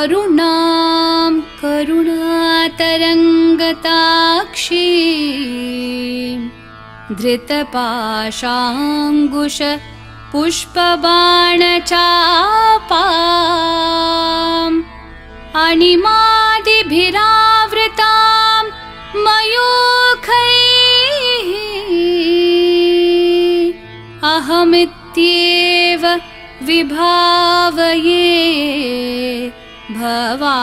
अरुणां करुणातरङ्गताक्षीं धृतपाशाङ्कुश पुष्पबाणचापाम् अणिमादिभिरावृतां मयूखैः अहमित्येव विभावये भवानी।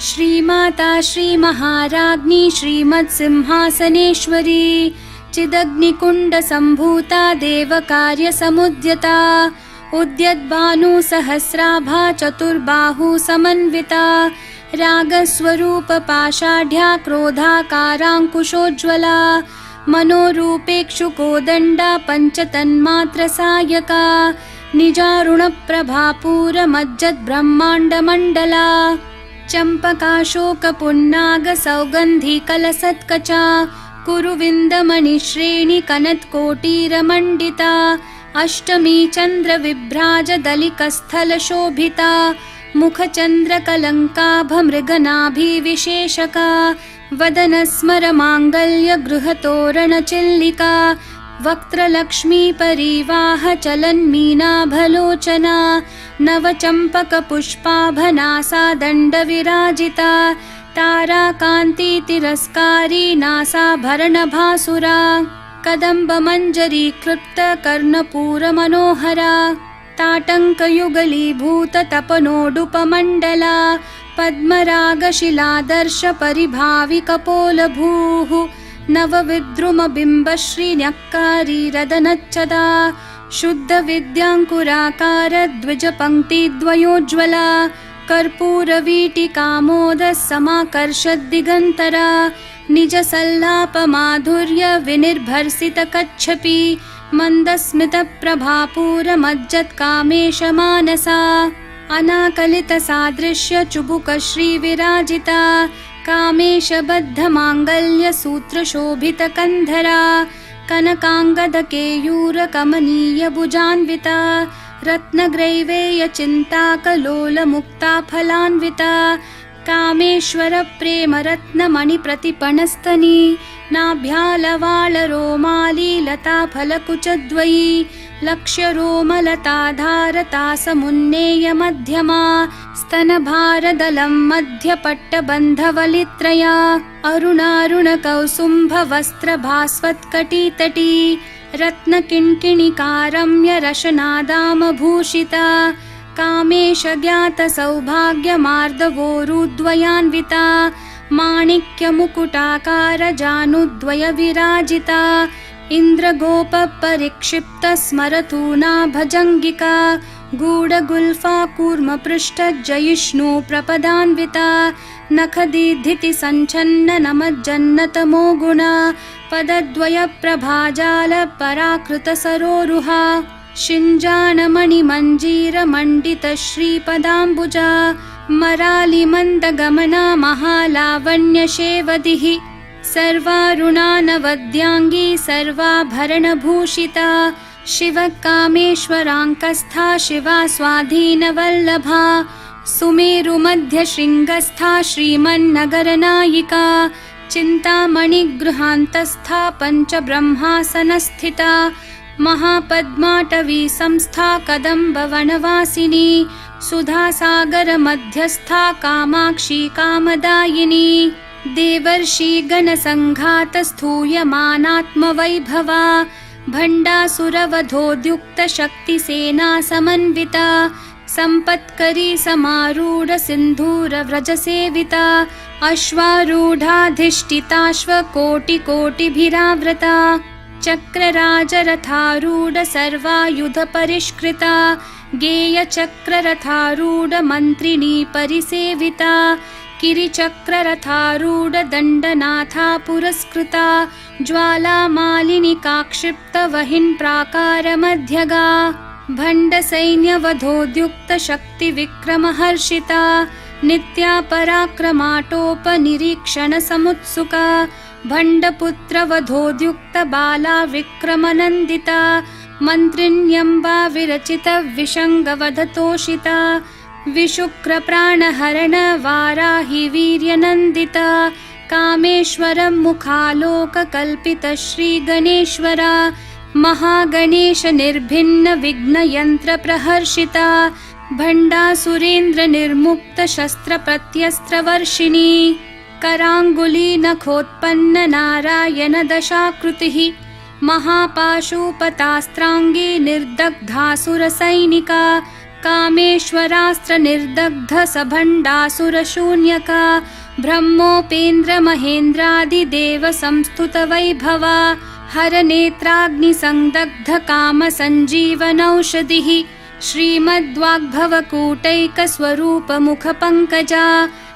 श्रीमाता श्रीमहाराज्ञी श्रीमत्सिंहासनेश्वरी चिदग्निकुण्डसम्भूता देवकार्यसमुद्यता उद्यद्भानुसहस्राभा चतुर्बाहुसमन्विता रागस्वरूपपाषाढ्या क्रोधाकाराङ्कुशोज्ज्वला मनोरूपेक्षुकोदण्डा पञ्चतन्मात्रसायका निजारुणप्रभापूरमज्जद्ब्रह्माण्डमण्डला चम्पकाशोकपुन्नागसौगन्धिकलसत्कचा कुरुविन्दमणिश्रेणिकनत्कोटीरमण्डिता अष्टमी चन्द्रविभ्राजदलिकस्थलशोभिता मुखचन्द्रकलङ्काभमृगनाभिविशेषका वदनस्मरमाङ्गल्यगृहतोरणचिल्लिका वक्त्रलक्ष्मीपरीवाहचलन्मीनाभलोचना नवचम्पकपुष्पाभनासादण्डविराजिता ताराकान्तितिरस्कारी नासाभरणभासुरा कदम्बमञ्जरीकृप्तकर्णपूरमनोहरा ताटङ्कयुगलीभूततपनोडुपमण्डला पद्मरागशिलादर्शपरिभाविकपोलभूः नवविद्रुमबिम्बश्रीन्यक्कारीरदनच्चदा शुद्धविद्याङ्कुराकारद्विजपङ्क्तिद्वयोज्ज्वला कर्पूरवीटिकामोदसमाकर्षद्दिगन्तरा निजसल्लापमाधुर्यविनिर्भर्सितकच्छपि मन्दस्मितप्रभापूरमज्जत्कामेशमानसा अनाकलितसादृश्यचुबुकश्रीविराजिता कामेशबद्धमाङ्गल्यसूत्रशोभितकन्धरा कनकाङ्गदकेयूरकमनीयभुजान्विता रत्नग्रैवेयचिन्ताकलोलमुक्ताफलान्विता कामेश्वरप्रेमरत्नमणिप्रतिपणस्तनी नाभ्यालवालरोमालीलताफलकुचद्वयी लक्ष्यरोमलताधारतासमुन्नेयमध्यमा स्तनभारदलं मध्यपट्टबन्धवलित्रया अरुणारुणकौसुम्भवस्त्रभास्वत्कटितटी रत्नकिङ्किणिकारम्यरशनादामभूषिता कामेशज्ञातसौभाग्यमार्दवोरुद्वयान्विता माणिक्यमुकुटाकारजानुद्वयविराजिता इन्द्रगोपपरिक्षिप्तस्मरतूना भजङ्गिका गूढगुल्फा कूर्मपृष्ठजयिष्णु प्रपदान्विता नखदीधितिसञ्छन्ननमज्जन्नतमो गुणा पदद्वयप्रभाजालपराकृतसरोरुहा शिञ्जानमणिमञ्जीरमण्डितश्रीपदाम्बुजा मरालिमन्दगमना महालावण्यशेवदिः सर्वारुणानवद्याङ्गी सर्वाभरणभूषिता शिवकामेश्वराङ्कस्था शिवा स्वाधीनवल्लभा सुमेरुमध्यशृङ्गस्था श्रीमन्नगरनायिका चिन्तामणिगृहान्तस्था पञ्चब्रह्मासनस्थिता महापद्माटवी संस्था कदम्बवनवासिनी सुधासागरमध्यस्था कामाक्षी कामदायिनी देवर्षिगणसङ्घातस्थूयमानात्मवैभवा भण्डासुरवधोद्युक्तशक्तिसेना समन्विता सम्पत्करी समारूढसिन्धूरव्रजसेविता अश्वारूढाधिष्ठिताश्वकोटिकोटिभिरावृता चक्रराजरथारूढ सर्वायुधपरिष्कृता गेयचक्ररथारूढमन्त्रिणी परिसेविता किरिचक्ररथारूढ दण्डनाथा पुरस्कृता ज्वालामालिनिकाक्षिप्तवहिन्प्राकारमध्यगा भण्डसैन्यवधोद्युक्तशक्तिविक्रमहर्षिता नित्या पराक्रमाटोपनिरीक्षणसमुत्सुका भण्डपुत्रवधोद्युक्तबाला विक्रमनन्दिता मन्त्रिण्यम्बा विरचितविषङ्गवधतोषिता विशुक्रप्राणहरण वाराहि वीर्यनन्दिता कामेश्वरं मुखालोककल्पितश्रीगणेश्वरा महागणेश निर्भिन्न विघ्नयन्त्रप्रहर्षिता भण्डासुरेन्द्र निर्मुक्त शस्त्रप्रत्यस्त्रवर्षिणी कराङ्गुली नखोत्पन्न नारायण दशाकृतिः महापाशुपतास्त्राङ्गी निर्दग्धासुरसैनिका कामेश्वरास्त्र निर्दग्ध सभण्डासुरशून्यका ब्रह्मोपेन्द्र महेन्द्रादिदेव संस्तुत वैभवा हरनेत्राग्निसंदग्ध कामसञ्जीवनौषधिः श्रीमद्वाग्भवकूटैकस्वरूपमुखपङ्कजा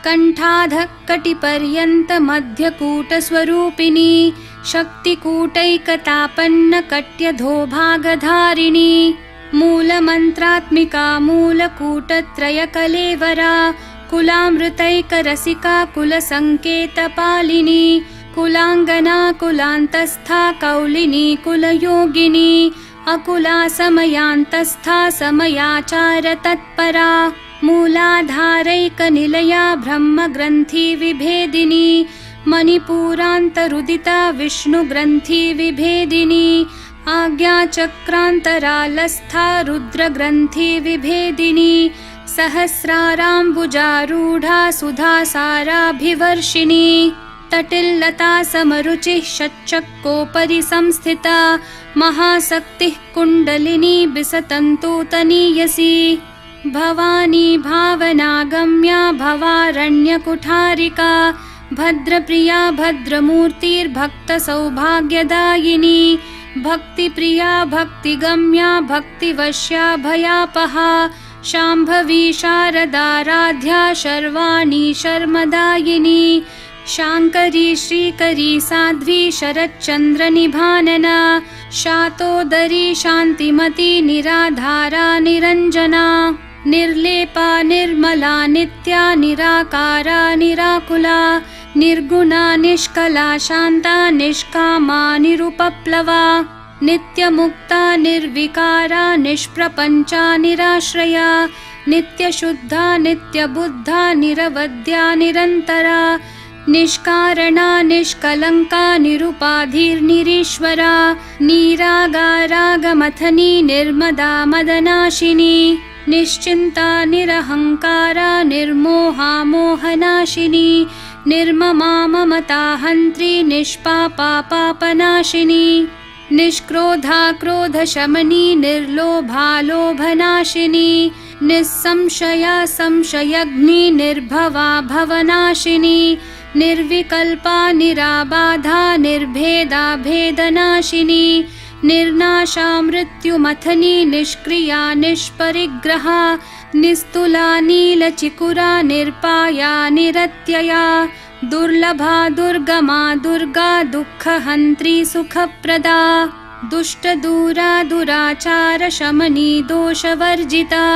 कण्ठाधःकटिपर्यन्तमध्यकूटस्वरूपिणी शक्तिकूटैकतापन्न कट्यधोभागधारिणी मूलमन्त्रात्मिका मूलकूटत्रयकलेवरा कुलामृतैकरसिका कुलसङ्केतपालिनी कुलाङ्गना कुलान्तस्था कौलिनी कुलयोगिनी अकुला समयान्तस्था समयाचारतत्परा मूलाधारैकनिलया ब्रह्मग्रन्थिविभेदिनी मणिपूरान्तरुदिता विष्णुग्रन्थिविभेदिनी आज्ञाचक्रान्तरालस्था रुद्रग्रन्थिविभेदिनी सहस्राराम्बुजारूढा सुधासाराभिवर्षिणी तटिल्लता समरुचिः षट्चक्रोपरि संस्थिता महाशक्तिः कुण्डलिनी बिसतन्तुतनीयसी भवानी भावनागम्या भवारण्यकुठारिका भद्रप्रिया भद्रमूर्तिर्भक्तसौभाग्यदायिनी भक्तिप्रिया भक्तिगम्या भक्तिवश्या भयापहा शाम्भवी शारदाराध्या शर्वाणी शर्मदायिनी शाङ्करी श्रीकरी साध्वी शरच्चन्द्रनिभानना शातोदरी शान्तिमती निराधारा निरञ्जना निर्लेपा निर्मला नित्या निराकारा निराकुला निर्गुणा निष्कला शान्ता निष्कामा निरुपप्लवा नित्यमुक्ता निर्विकारा निष्प्रपञ्चा निराश्रया नित्यशुद्धा नित्यबुद्धा निरवद्या निरन्तरा निष्कारणा निष्कलङ्का निरुपाधिर्निरीश्वरा निरागारागमथनी निर्मदा मदनाशिनी निश्चिन्ता निरहङ्कारा निर्मोहा मोहनाशिनी निर्ममा ममता हन्त्री निष्पापा पापनाशिनी निष्क्रोधा क्रोधशमनी निर्लोभा लोभनाशिनी निस्संशया संशयग्नि निर्भवा भवनाशिनी निर्विकल्पा निराबाधा निर्भेदा भेदनाशिनी निर्नाशा मृत्युमथनी निष्क्रिया निष्परिग्रहा निस्तुला नीलचिकुरा निर्पाया निरत्यया दुर्लभा दुर्गमा दुर्गा दुःखहन्त्री सुखप्रदा दुष्टदूरा दुराचार शमनी दोषवर्जिता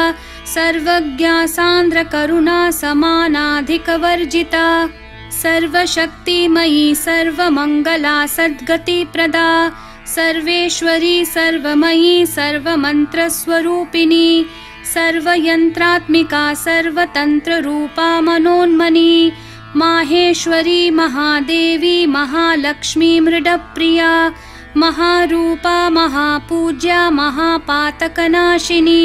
सर्वज्ञा सान्द्रकरुणा समानाधिकवर्जिता सर्वशक्तिमयी सर्वमङ्गला सद्गतिप्रदा सर्वेश्वरी सर्वमयी सर्वमन्त्रस्वरूपिणी सर्वयन्त्रात्मिका सर्वतन्त्ररूपा मनोन्मनी माहेश्वरी महादेवी महालक्ष्मी मृडप्रिया महारूपा महापूज्या महापातकनाशिनी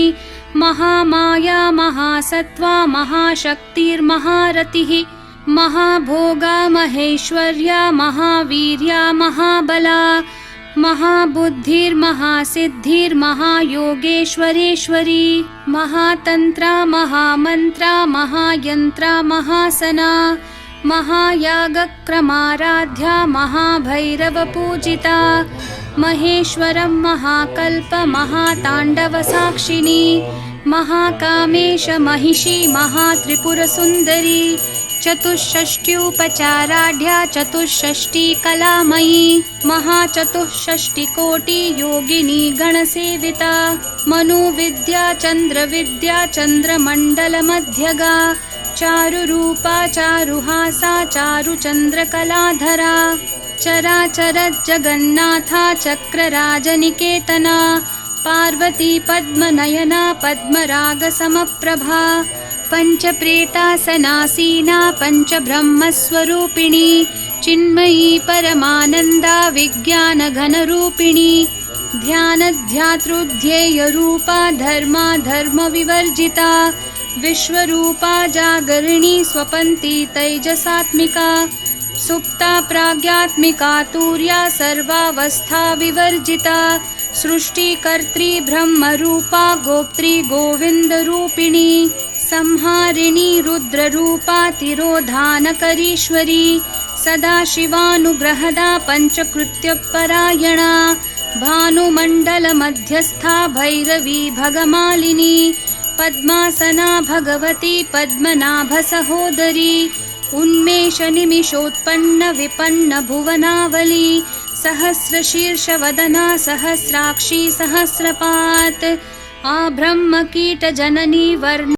महामाया महासत्त्वा महाशक्तिर्महारतिः महाभोगा महेश्वर्या महावीर्या महाबला महाबुद्धिर्महासिद्धिर्महायोगेश्वरेश्वरी महातन्त्रा महामन्त्रा महायन्त्रा महासना महायागक्रमाराध्या महाभैरवपूजिता महेश्वरं महाकल्प महाताण्डवसाक्षिणी महाकामेश महिषी महात्रिपुरसुन्दरी चतुष्षष्ट्युपचाराढ्या चतुष्षष्टिकलामयी महाचतुष्षष्टिकोटि योगिनी गणसेविता मनुविद्या चन्द्रविद्या चन्द्रमण्डलमध्यगा चारुरूपा चारुहासा चारुचन्द्रकलाधरा चराचर जगन्नाथा चक्रराजनिकेतना पार्वती पद्मनयना पद्मरागसमप्रभा पञ्चप्रेतासनासीना पञ्चब्रह्मस्वरूपिणी चिन्मयी परमानन्दा विज्ञानघनरूपिणी ध्यानध्यातृध्येयरूपा धर्मा धर्मविवर्जिता विश्वरूपा जागरिणी स्वपन्ती तैजसात्मिका सुप्ता प्राज्ञात्मिका तुर्या सर्वावस्था विवर्जिता सृष्टिकर्त्री ब्रह्मरूपा गोप्त्री गोविन्दरूपिणी संहारिणी रुद्ररूपा तिरोधानकरीश्वरी सदाशिवानुग्रहदा पञ्चकृत्यपरायणा भानुमण्डलमध्यस्था भैरवी भगमालिनी पद्मासना भगवती पद्मनाभसहोदरी उन्मेषनिमिषोत्पन्न विपन्न भुवनावली सहस्रशीर्षवदना सहस्राक्षी सहस्रपात् आब्रह्मकीटजननी वर्ण